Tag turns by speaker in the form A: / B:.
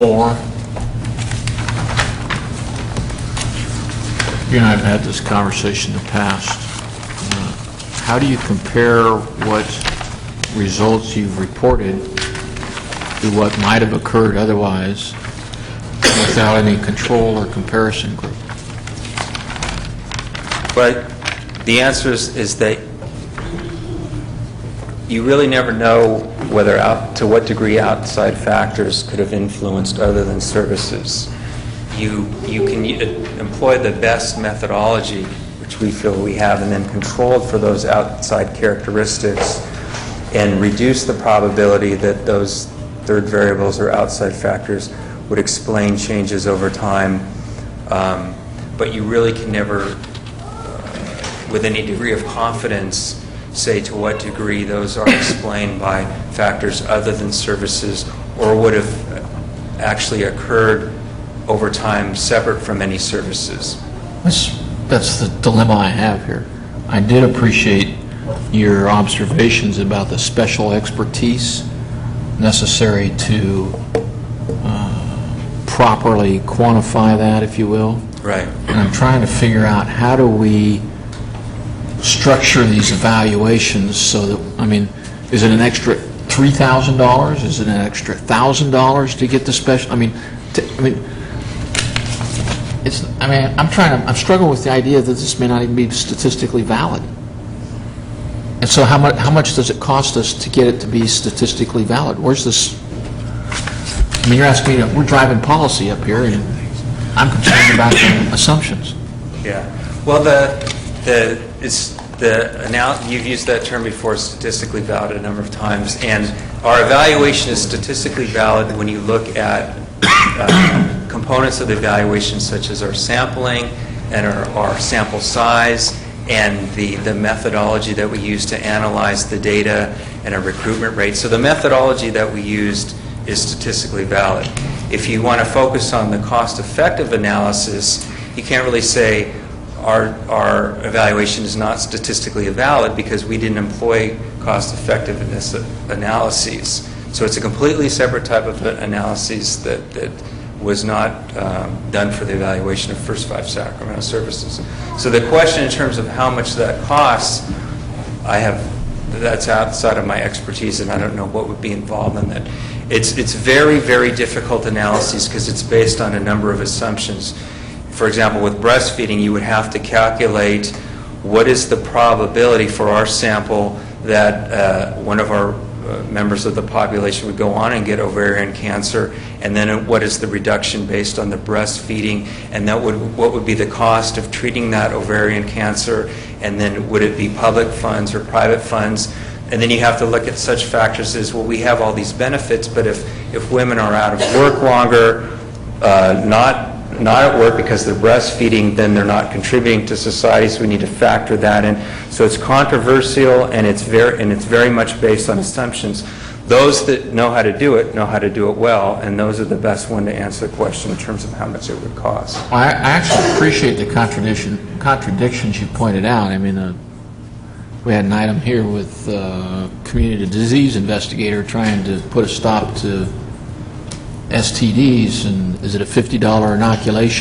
A: Or, you and I have had this conversation in the past. How do you compare what results you've reported to what might have occurred otherwise without any control or comparison group?
B: But the answer is that you really never know whether to what degree outside factors could have influenced other than services. You can employ the best methodology, which we feel we have, and then controlled for those outside characteristics and reduce the probability that those third variables or outside factors would explain changes over time. But you really can never, with any degree of confidence, say to what degree those are explained by factors other than services or would have actually occurred over time separate from any services.
A: That's the dilemma I have here. I did appreciate your observations about the special expertise necessary to properly quantify that, if you will.
B: Right.
A: And I'm trying to figure out how do we structure these evaluations so that, is it an extra $3,000? Is it an extra $1,000 to get the special? I'm struggling with the idea that this may not even be statistically valid. And so how much does it cost us to get it to be statistically valid? Where's this? You're asking me, we're driving policy up here, and I'm concerned about the assumptions.
B: Yeah. Well, you've used that term before, statistically valid, a number of times, and our evaluation is statistically valid when you look at components of the evaluation, such as our sampling and our sample size and the methodology that we use to analyze the data and our recruitment rate. So the methodology that we used is statistically valid. If you want to focus on the cost-effective analysis, you can't really say our evaluation is not statistically valid because we didn't employ cost-effectiveness analyses. So it's a completely separate type of analysis that was not done for the evaluation of First Five Sacramento services. So the question in terms of how much that costs, that's outside of my expertise, and I don't know what would be involved in that. It's very, very difficult analysis because it's based on a number of assumptions. For example, with breastfeeding, you would have to calculate what is the probability for our sample that one of our members of the population would go on and get ovarian cancer, and then what is the reduction based on the breastfeeding, and what would be the cost of treating that ovarian cancer, and then would it be public funds or private funds? And then you have to look at such factors as, well, we have all these benefits, but if women are out of work longer, not at work because they're breastfeeding, then they're not contributing to society, so we need to factor that in. So it's controversial, and it's very much based on assumptions. Those that know how to do it well, and those are the best one to answer the question in terms of how much it would cost.
A: Well, I actually appreciate the contradictions you pointed out. We had an item here with community disease investigator trying to put a stop to STDs, and is it a $50 inoculation?